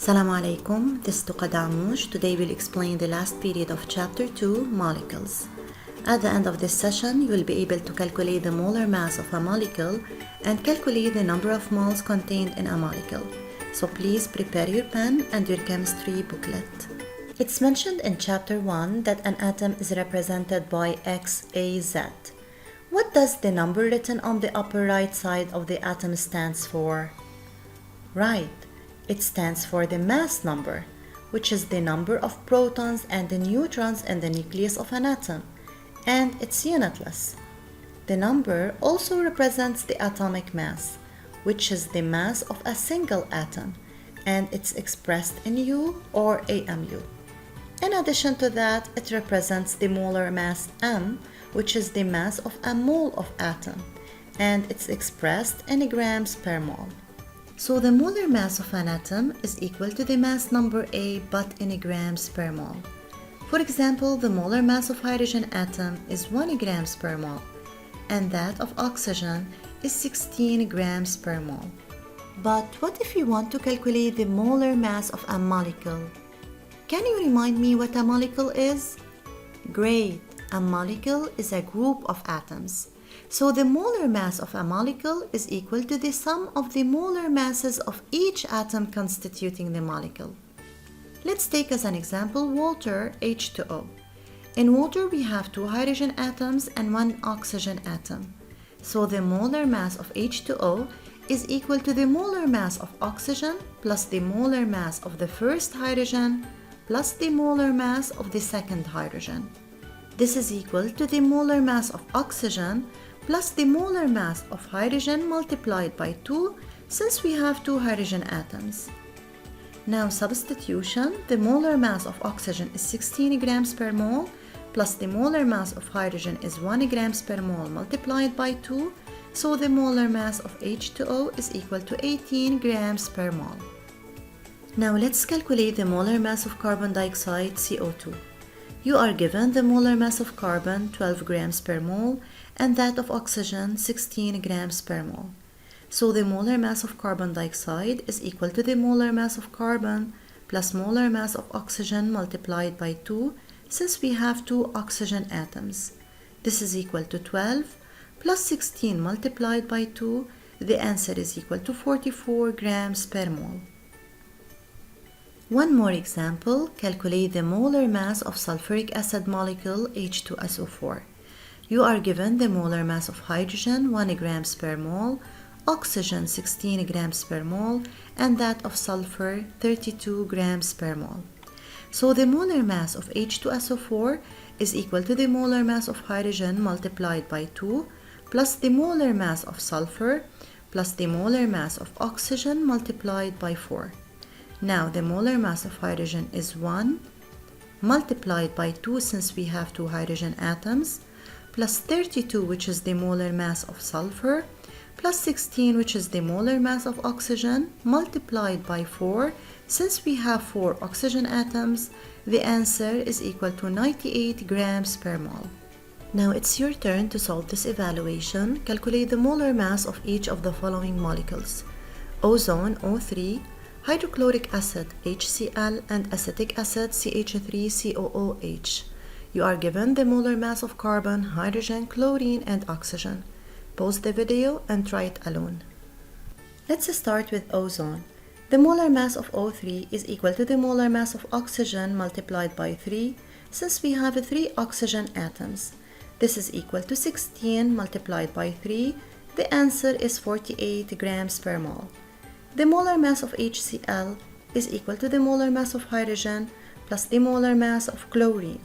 Assalamu alaikum, this is Tuqadamush. Today we'll explain the last period of chapter 2, molecules. At the end of this session, you will be able to calculate the molar mass of a molecule and calculate the number of moles contained in a molecule. So please prepare your pen and your chemistry booklet. It's mentioned in chapter 1 that an atom is represented by XAZ. What does the number written on the upper right side of the atom stands for? Right. It stands for the mass number, which is the number of protons and the neutrons in the nucleus of an atom, and it's unitless. The number also represents the atomic mass, which is the mass of a single atom, and it's expressed in U or AMU. In addition to that, it represents the molar mass M, which is the mass of a mole of atom, and it's expressed in grams per mole. So the molar mass of an atom is equal to the mass number A but in grams per mole. For example, the molar mass of hydrogen atom is 1 grams per mole, and that of oxygen is 16 grams per mole. But what if you want to calculate the molar mass of a molecule? Can you remind me what a molecule is? Great! A molecule is a group of atoms. So the molar mass of a molecule is equal to the sum of the molar masses of each atom constituting the molecule. Let's take as an example water, H2O. In water we have 2 hydrogen atoms and 1 oxygen atom. So the molar mass of H2O is equal to the molar mass of oxygen plus the molar mass of the first hydrogen plus the molar mass of the second hydrogen. This is equal to the molar mass of oxygen plus the molar mass of hydrogen multiplied by 2 since we have 2 hydrogen atoms. Now substitution, the molar mass of oxygen is 16 grams per mole plus the molar mass of hydrogen is 1 grams per mole multiplied by 2, so the molar mass of H2O is equal to 18 grams per mole. Now let's calculate the molar mass of carbon dioxide, CO2. You are given the molar mass of carbon 12 grams per mole and that of oxygen 16 grams per mole. So the molar mass of carbon dioxide is equal to the molar mass of carbon plus molar mass of oxygen multiplied by 2 since we have 2 oxygen atoms. This is equal to 12 plus 16 multiplied by 2. The answer is equal to 44 grams per mole. One more example, calculate the molar mass of sulfuric acid molecule H2SO4. You are given the molar mass of hydrogen 1 grams per mole, oxygen 16 grams per mole, and that of sulfur 32 grams per mole. So the molar mass of H2SO4 is equal to the molar mass of hydrogen multiplied by 2 plus the molar mass of sulfur plus the molar mass of oxygen multiplied by 4. Now the molar mass of hydrogen is 1 multiplied by 2 since we have 2 hydrogen atoms plus 32 which is the molar mass of sulfur plus 16 which is the molar mass of oxygen multiplied by 4 since we have 4 oxygen atoms. The answer is equal to 98 grams per mole. Now it's your turn to solve this evaluation. Calculate the molar mass of each of the following molecules: ozone O3, hydrochloric acid HCl, and acetic acid CH3COOH. You are given the molar mass of carbon, hydrogen, chlorine, and oxygen. Pause the video and try it alone. Let's start with ozone. The molar mass of O3 is equal to the molar mass of oxygen multiplied by 3 since we have 3 oxygen atoms. This is equal to 16 multiplied by 3. The answer is 48 grams per mole. The molar mass of HCl is equal to the molar mass of hydrogen plus the molar mass of chlorine.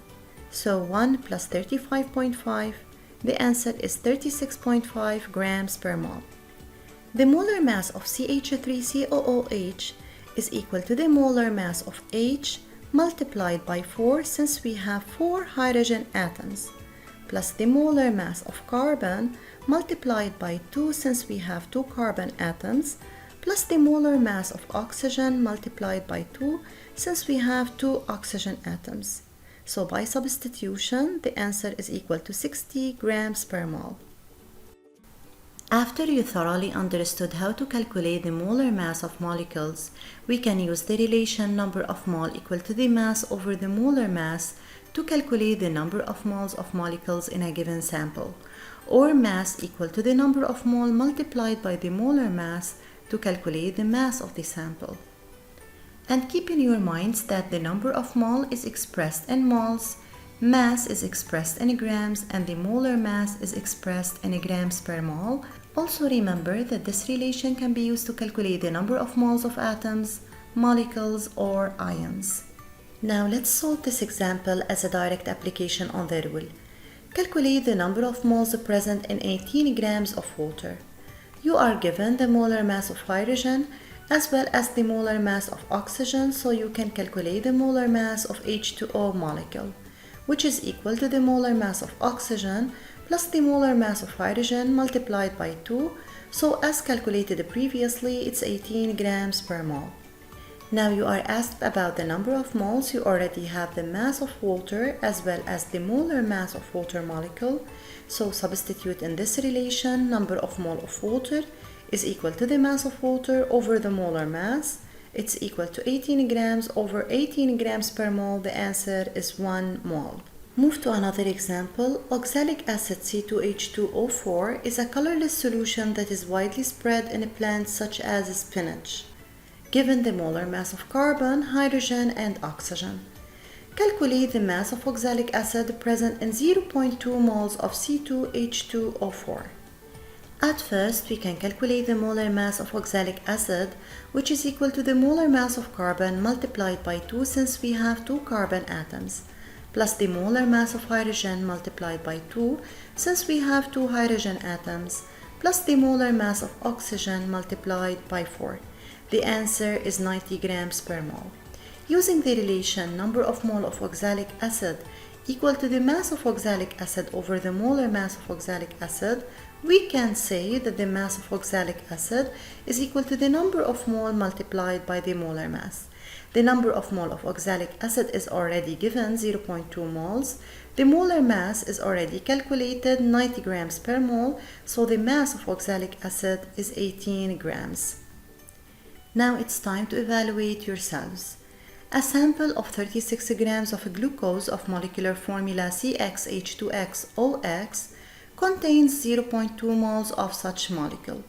So 1 plus 35.5, the answer is 36.5 grams per mole. The molar mass of CH3COOH is equal to the molar mass of H multiplied by 4 since we have 4 hydrogen atoms, plus the molar mass of carbon multiplied by 2 since we have 2 carbon atoms, plus the molar mass of oxygen multiplied by 2 since we have 2 oxygen atoms. So by substitution, the answer is equal to 60 grams per mole. After you thoroughly understood how to calculate the molar mass of molecules, we can use the relation number of mole equal to the mass over the molar mass to calculate the number of moles of molecules in a given sample, or mass equal to the number of mole multiplied by the molar mass to calculate the mass of the sample. And keep in your minds that the number of mole is expressed in moles, mass is expressed in grams, and the molar mass is expressed in grams per mole. Also remember that this relation can be used to calculate the number of moles of atoms, molecules, or ions. Now let's solve this example as a direct application on the rule. Calculate the number of moles present in 18 grams of water. You are given the molar mass of hydrogen as well as the molar mass of oxygen, so you can calculate the molar mass of H2O molecule, which is equal to the molar mass of oxygen plus the molar mass of hydrogen multiplied by 2, so as calculated previously, it's 18 grams per mole. Now you are asked about the number of moles. You already have the mass of water as well as the molar mass of water molecule, so substitute in this relation number of mole of water is equal to the mass of water over the molar mass. It's equal to 18 grams over 18 grams per mole. The answer is 1 mole. Move to another example. Oxalic acid C2H2O4 is a colorless solution that is widely spread in plants such as spinach. Given the molar mass of carbon, hydrogen, and oxygen, calculate the mass of oxalic acid present in 0.2 moles of C2H2O4. At first, we can calculate the molar mass of oxalic acid, which is equal to the molar mass of carbon multiplied by 2 since we have 2 carbon atoms, plus the molar mass of hydrogen multiplied by 2 since we have 2 hydrogen atoms, plus the molar mass of oxygen multiplied by 4. The answer is 90 grams per mole. Using the relation number of mole of oxalic acid equal to the mass of oxalic acid over the molar mass of oxalic acid, we can say that the mass of oxalic acid is equal to the number of mole multiplied by the molar mass. The number of mole of oxalic acid is already given, 0.2 moles. The molar mass is already calculated, 90 grams per mole, so the mass of oxalic acid is 18 grams. Now it's time to evaluate yourselves. A sample of 36 grams of glucose of molecular formula CxH2xOx contains 0.2 moles of such molecule.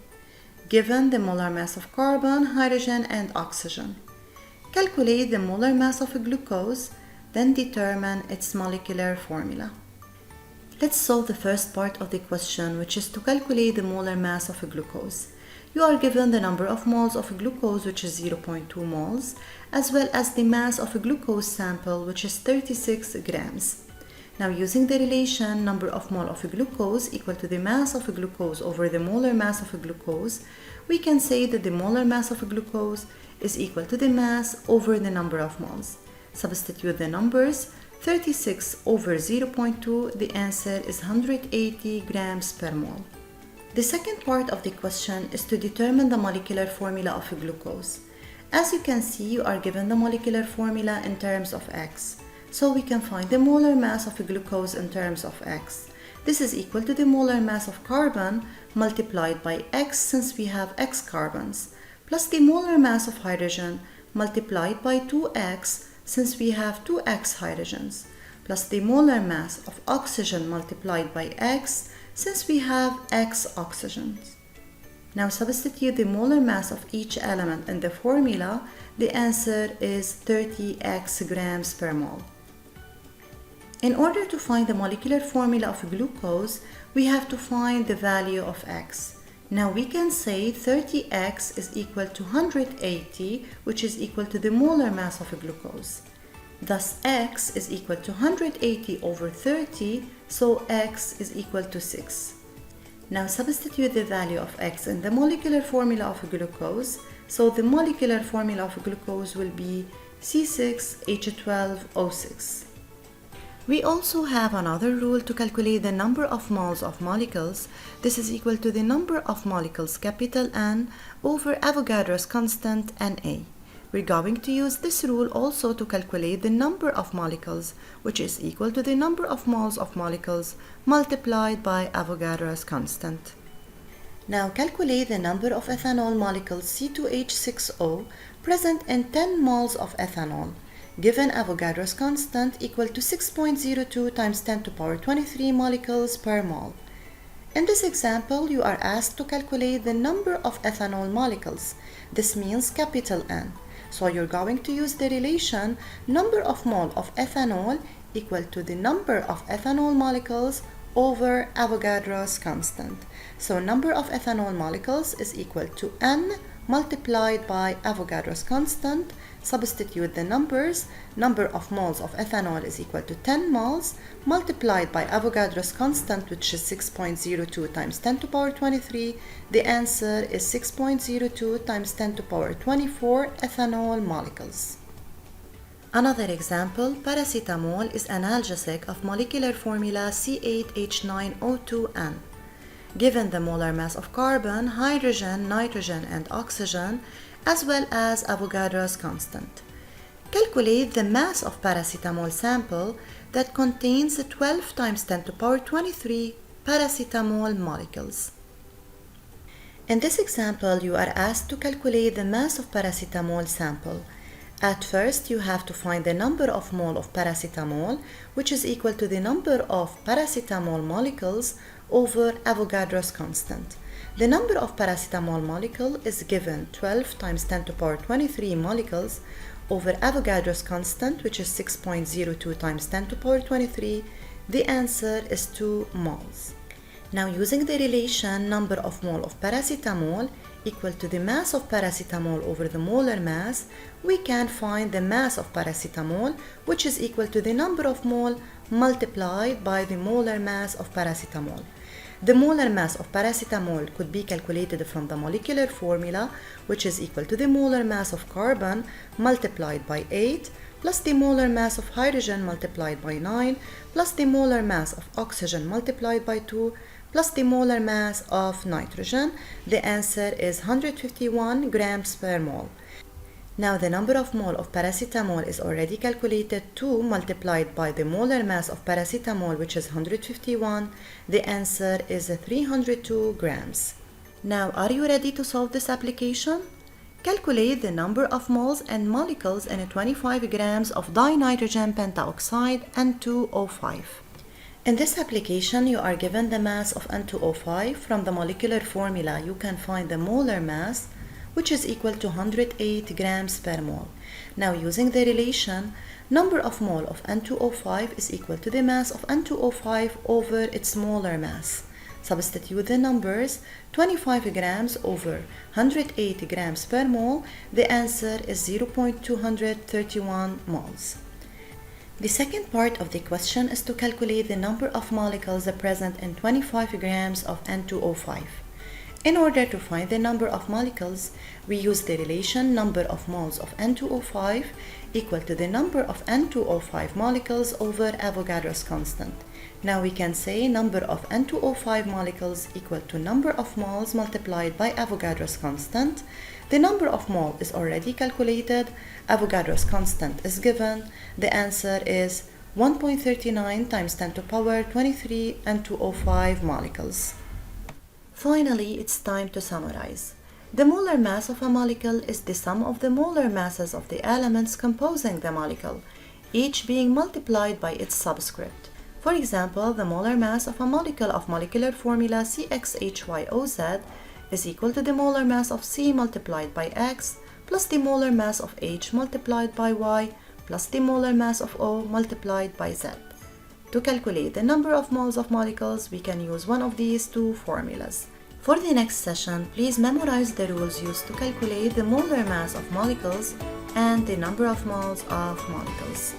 Given the molar mass of carbon, hydrogen, and oxygen, calculate the molar mass of glucose, then determine its molecular formula. Let's solve the first part of the question, which is to calculate the molar mass of glucose. You are given the number of moles of glucose, which is 0.2 moles, as well as the mass of a glucose sample, which is 36 grams. Now, using the relation number of mole of glucose equal to the mass of glucose over the molar mass of glucose, we can say that the molar mass of glucose is equal to the mass over the number of moles. Substitute the numbers, 36 over 0.2, the answer is 180 grams per mole. The second part of the question is to determine the molecular formula of glucose. As you can see, you are given the molecular formula in terms of X. So we can find the molar mass of glucose in terms of X. This is equal to the molar mass of carbon multiplied by X since we have X carbons, plus the molar mass of hydrogen multiplied by 2X since we have 2X hydrogens, plus the molar mass of oxygen multiplied by X since we have X oxygens. Now substitute the molar mass of each element in the formula. The answer is 30x grams per mole. In order to find the molecular formula of glucose, we have to find the value of X. Now we can say 30x is equal to 180, which is equal to the molar mass of glucose. Thus X is equal to 180 over 30, so X is equal to 6. Now substitute the value of X in the molecular formula of glucose. So the molecular formula of glucose will be C6H12O6. We also have another rule to calculate the number of moles of molecules. This is equal to the number of molecules, capital N, over Avogadro's constant Na. We're going to use this rule also to calculate the number of molecules, which is equal to the number of moles of molecules multiplied by Avogadro's constant. Now calculate the number of ethanol molecules C2H6O present in 10 moles of ethanol, given Avogadro's constant equal to 6.02 times 10 to power 23 molecules per mole. In this example, you are asked to calculate the number of ethanol molecules. This means capital N. So you're going to use the relation number of mole of ethanol equal to the number of ethanol molecules over Avogadro's constant. So number of ethanol molecules is equal to N multiplied by Avogadro's constant. Substitute the numbers. Number of moles of ethanol is equal to 10 moles multiplied by Avogadro's constant, which is 6.02 times 10 to power 23. The answer is 6.02 times 10 to power 24 ethanol molecules. Another example, paracetamol is analgesic of molecular formula C8H9O2N. Given the molar mass of carbon, hydrogen, nitrogen, and oxygen, as well as Avogadro's constant. Calculate the mass of paracetamol sample that contains 12 times 10 to power 23 paracetamol molecules. In this example, you are asked to calculate the mass of paracetamol sample. At first, you have to find the number of mole of paracetamol, which is equal to the number of paracetamol molecules over Avogadro's constant. The number of paracetamol molecule is given 12 times 10 to power 23 molecules over Avogadro's constant, which is 6.02 times 10 to power 23. The answer is 2 moles. Now, using the relation number of mole of paracetamol equal to the mass of paracetamol over the molar mass, we can find the mass of paracetamol, which is equal to the number of mole multiplied by the molar mass of paracetamol. The molar mass of paracetamol could be calculated from the molecular formula, which is equal to the molar mass of carbon multiplied by 8 plus the molar mass of hydrogen multiplied by 9 plus the molar mass of oxygen multiplied by 2 plus the molar mass of nitrogen. The answer is 151 grams per mole. Now the number of mole of paracetamol is already calculated. 2 multiplied by the molar mass of paracetamol, which is 151. The answer is 302 grams. Now, are you ready to solve this application? Calculate the number of moles and molecules in 25 grams of dinitrogen pentaoxide N2O5. In this application, you are given the mass of N2O5. From the molecular formula, you can find the molar mass, which is equal to 108 grams per mole. Now, using the relation, number of mole of N2O5 is equal to the mass of N2O5 over its molar mass. Substitute the numbers, 25 grams over 108 grams per mole. The answer is 0.231 moles. The second part of the question is to calculate the number of molecules present in 25 grams of N2O5. In order to find the number of molecules, we use the relation number of moles of N2O5 equal to the number of N2O5 molecules over Avogadro's constant. Now we can say number of N2O5 molecules equal to number of moles multiplied by Avogadro's constant. The number of mole is already calculated. Avogadro's constant is given. The answer is 1.39 times 10 to power 23 N2O5 molecules. Finally, it's time to summarize. The molar mass of a molecule is the sum of the molar masses of the elements composing the molecule, each being multiplied by its subscript. For example, the molar mass of a molecule of molecular formula CXHYOZ is equal to the molar mass of C multiplied by X plus the molar mass of H multiplied by Y plus the molar mass of O multiplied by Z. To calculate the number of moles of molecules, we can use one of these two formulas. For the next session, please memorize the rules used to calculate the molar mass of molecules and the number of moles of molecules.